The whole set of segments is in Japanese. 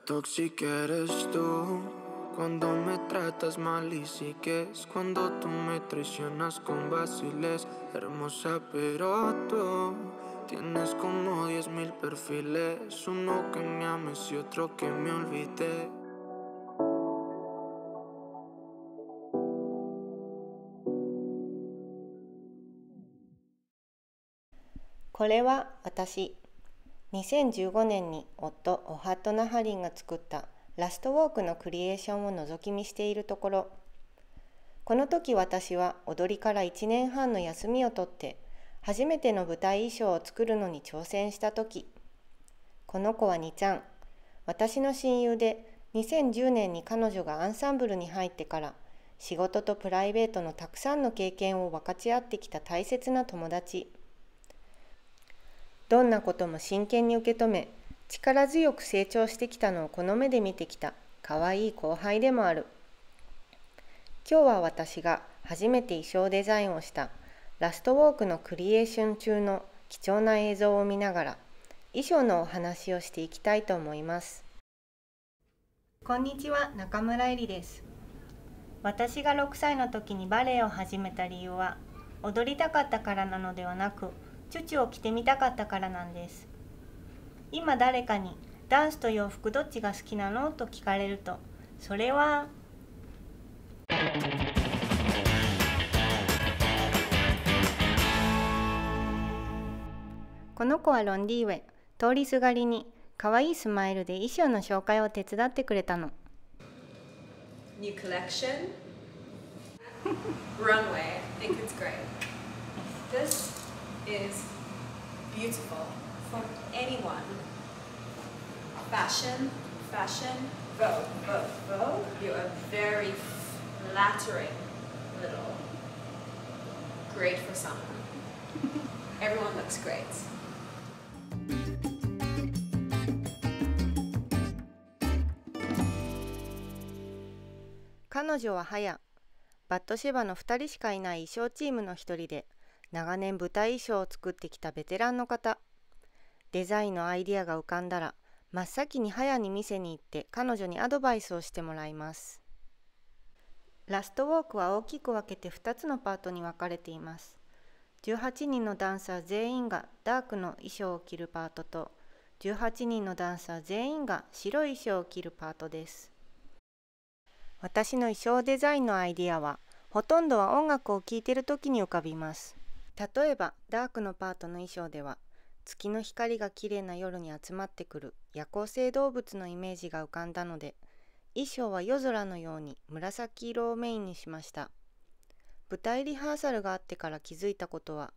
Tóxica eres tú cuando me tratas mal y sigues, cuando tú me traicionas con vaciles. Hermosa pero tú tienes como 10,000 perfiles, uno que me ames y otro que me olvide. これは私。2015年に夫オハット・ナハリンが作ったラストウォークのクリエーションを覗き見しているところ、この時私は踊りから1年半の休みを取って初めての舞台衣装を作るのに挑戦した時、この子はにちゃん、私の親友で2010年に彼女がアンサンブルに入ってから仕事とプライベートのたくさんの経験を分かち合ってきた大切な友達。どんなことも真剣に受け止め、力強く成長してきたのをこの目で見てきた可愛い後輩でもある。今日は私が初めて衣装デザインをしたラストウォークのクリエーション中の貴重な映像を見ながら衣装のお話をしていきたいと思います。こんにちは、中村えりです。私が6歳の時にバレエを始めた理由は、踊りたかったからなのではなく、チュチュを着てみたかったからなんです。今誰かにダンスと洋服どっちが好きなのと聞かれると、それはこの子はロンディーウェ。通りすがりに可愛いスマイルで衣装の紹介を手伝ってくれたの。New collection, runway. I think it's great. This is beautiful for anyone. Fashion, Vogue, Vogue. You are very flattering little. Great for summer. Everyone looks great. 彼女はハヤ、バットシェバの2人しかいない衣装チームの一人で、長年舞台衣装を作ってきたベテランの方。デザインのアイディアが浮かんだら、真っ先にハヤに店に行って彼女にアドバイスをしてもらいます。ラストウォークは大きく分けて2つのパートに分かれています。18人のダンサー全員がダークの衣装を着るパートと、18人のダンサー全員が白い衣装を着るパートです。私の衣装デザインのアイディアは、ほとんどは音楽を聴いている時に浮かびます。例えば、ダークのパートの衣装では、月の光がきれいな夜に集まってくる夜行性動物のイメージが浮かんだので、衣装は夜空のように紫色をメインにしました。舞台リハーサルがあってから気づいたことは、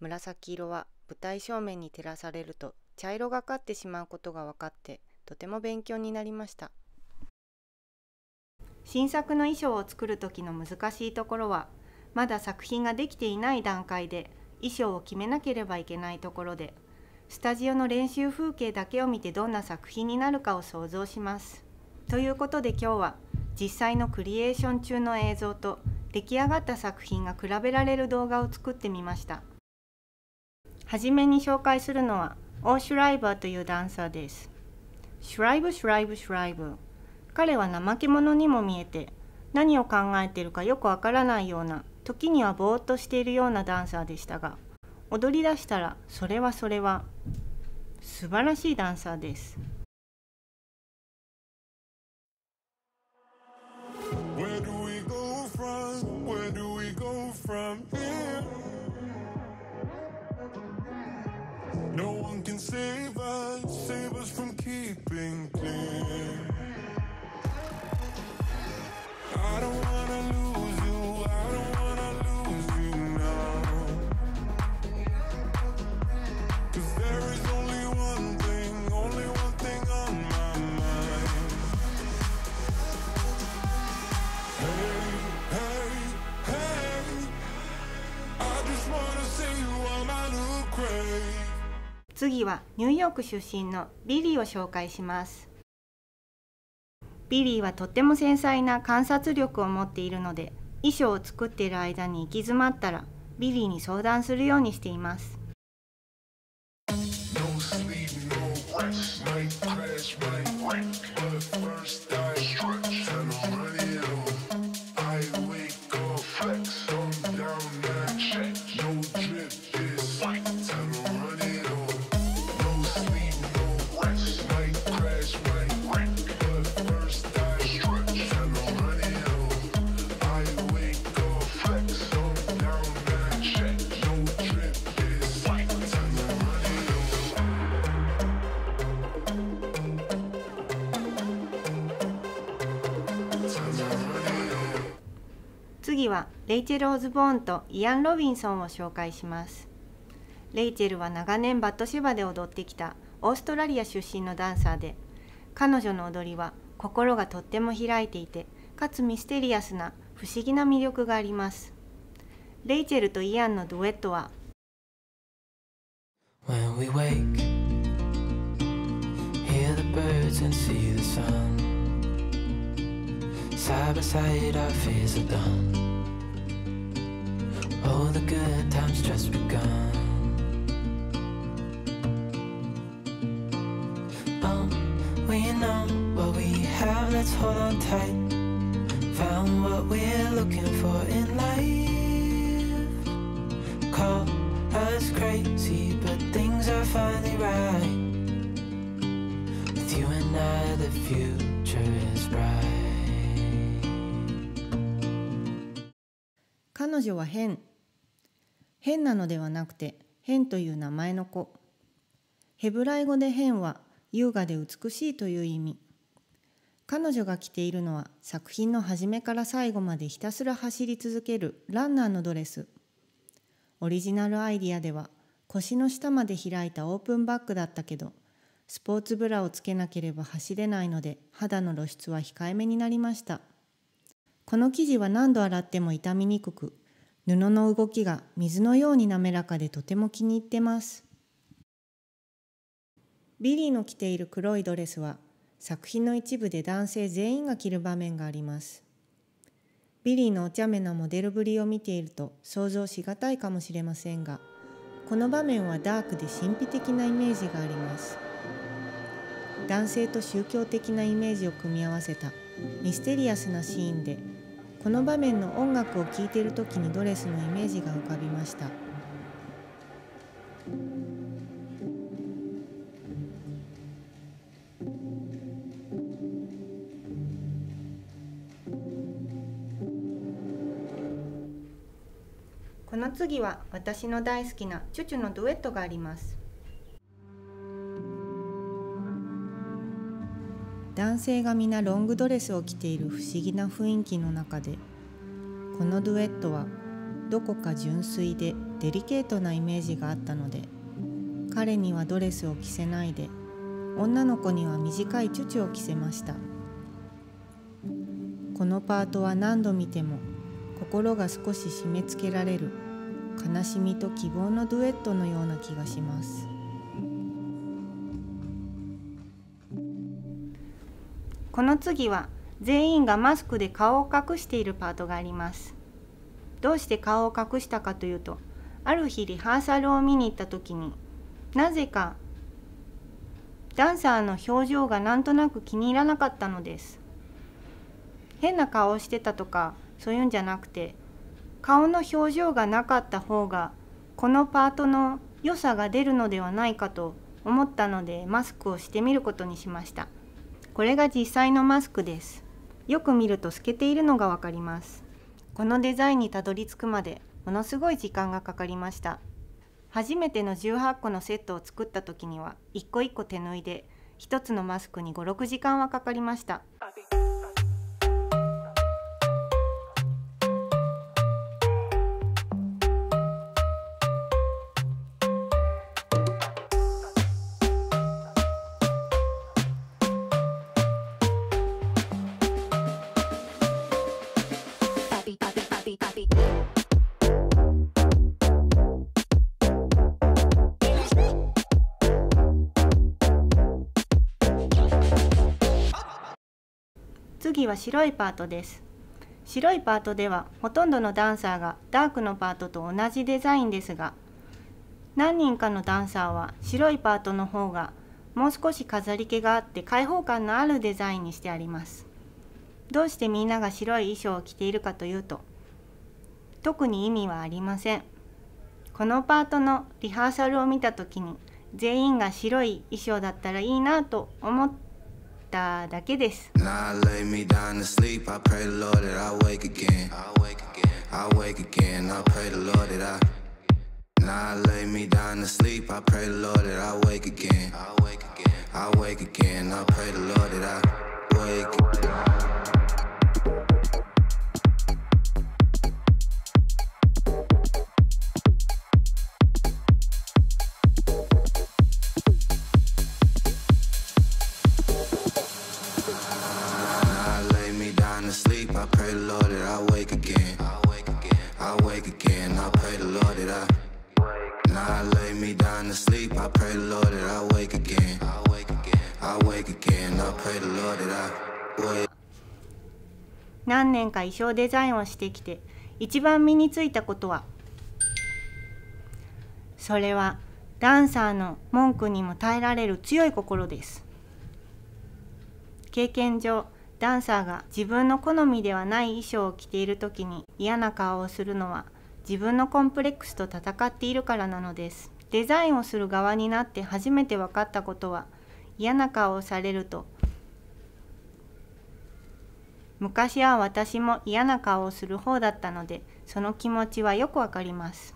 紫色は舞台正面に照らされると茶色がかってしまうことが分かって、とても勉強になりました。新作の衣装を作る時の難しいところは、まだ作品ができていない段階で衣装を決めなければいけないところで、スタジオの練習風景だけを見てどんな作品になるかを想像します。ということで今日は実際のクリエーション中の映像と出来上がった作品が比べられる動画を作ってみました。はじめに紹介するのはオー・シュライバーというダンサーです。シュライブ。彼は怠け者にも見えて、何を考えているかよくわからないような、時にはぼーっとしているようなダンサーでしたが、踊り出したらそれは素晴らしいダンサーです。次はニューヨーク出身のビリーを紹介します。ビリーはとっても繊細な観察力を持っているので、衣装を作っている間に行き詰まったらビリーに相談するようにしています。次はレイチェル・オズボーンとイアン・ロビンソンを紹介します。レイチェルは長年バットシバで踊ってきたオーストラリア出身のダンサーで、彼女の踊りは心がとっても開いていて、かつミステリアスな不思議な魅力があります。レイチェルとイアンのデュエットは When we wake, hear the birds and see the sun. Side by side our fears are done. Oh, the good times just begun. Oh, we know what we have, let's hold on tight. Found what we're looking for in life. Call us crazy, but things are finally right. With you and I, the future is bright. 彼女は変なのではなくて変という名前の子。ヘブライ語で変は優雅で美しいという意味。彼女が着ているのは作品の初めから最後までひたすら走り続けるランナーのドレス。オリジナルアイディアでは腰の下まで開いたオープンバッグだったけど、スポーツブラをつけなければ走れないので肌の露出は控えめになりました。この生地は何度洗っても傷みにくく、布の動きが水のように滑らかでとても気に入ってます。ビリーの着ている黒いドレスは作品の一部で男性全員が着る場面があります。ビリーのお茶目なモデルぶりを見ていると想像しがたいかもしれませんが、この場面はダークで神秘的なイメージがあります。男性と宗教的なイメージを組み合わせたミステリアスなシーンで、この場面の音楽を聴いているときにドレスのイメージが浮かびました。この次は私の大好きなチュチュのデュエットがあります。男性が皆ロングドレスを着ている不思議な雰囲気の中で、このデュエットはどこか純粋でデリケートなイメージがあったので、彼にはドレスを着せないで、女の子には短いチュチュを着せました。このパートは何度見ても心が少し締め付けられる悲しみと希望のデュエットのような気がします。この次は全員がマスクで顔を隠しているパートがあります。どうして顔を隠したかというと、ある日リハーサルを見に行った時に、なぜかダンサーの表情がなんとなく気に入らなかったのです。変な顔をしてたとかそういうんじゃなくて、顔の表情がなかった方がこのパートの良さが出るのではないかと思ったので、マスクをしてみることにしました。これが実際のマスクです。よく見ると透けているのがわかります。このデザインにたどり着くまでものすごい時間がかかりました。初めての18個のセットを作った時には一個一個手縫いで、一つのマスクに5、6時間はかかりました。次は白いパートです。白いパートではほとんどのダンサーがダークのパートと同じデザインですが、何人かのダンサーは白いパートの方がもう少し飾り気があって開放感のあるデザインにしてあります。どうしてみんなが白い衣装を着ているかというと、特に意味はありません。このパートのリハーサルを見た時に全員が白い衣装だったらいいなと思っただけです。何年か衣装デザインをしてきて一番身についたことは、それはダンサーの文句にも耐えられる強い心です。経験上、ダンサーが自分の好みではない衣装を着ているときに嫌な顔をするのは自分のコンプレックスと戦っているからなのです。デザインをする側になって初めて分かったことは、嫌な顔をされると、昔は私も嫌な顔をする方だったので、その気持ちはよくわかります。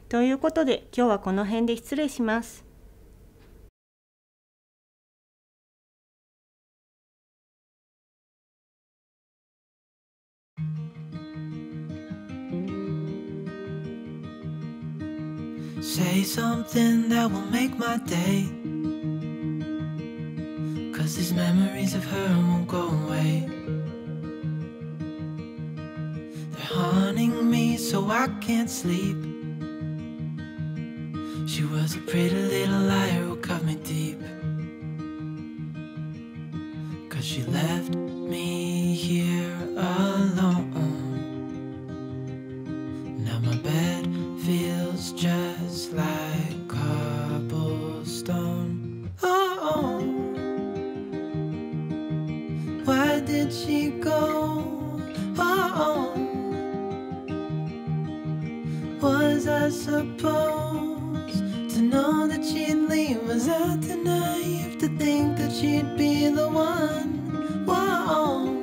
ということで、今日はこの辺で失礼します。Say something that will make my day, 'cause these memories of her won't go away. They're haunting me so I can't sleep. She was a pretty little liar who cut me deep, 'cause she left me here alone. Now my bed feels just like cobblestone. Oh, where did she go? Oh, was I supposed to know that she'd leave? Was I too naive to think that she'd be the one? Whoa.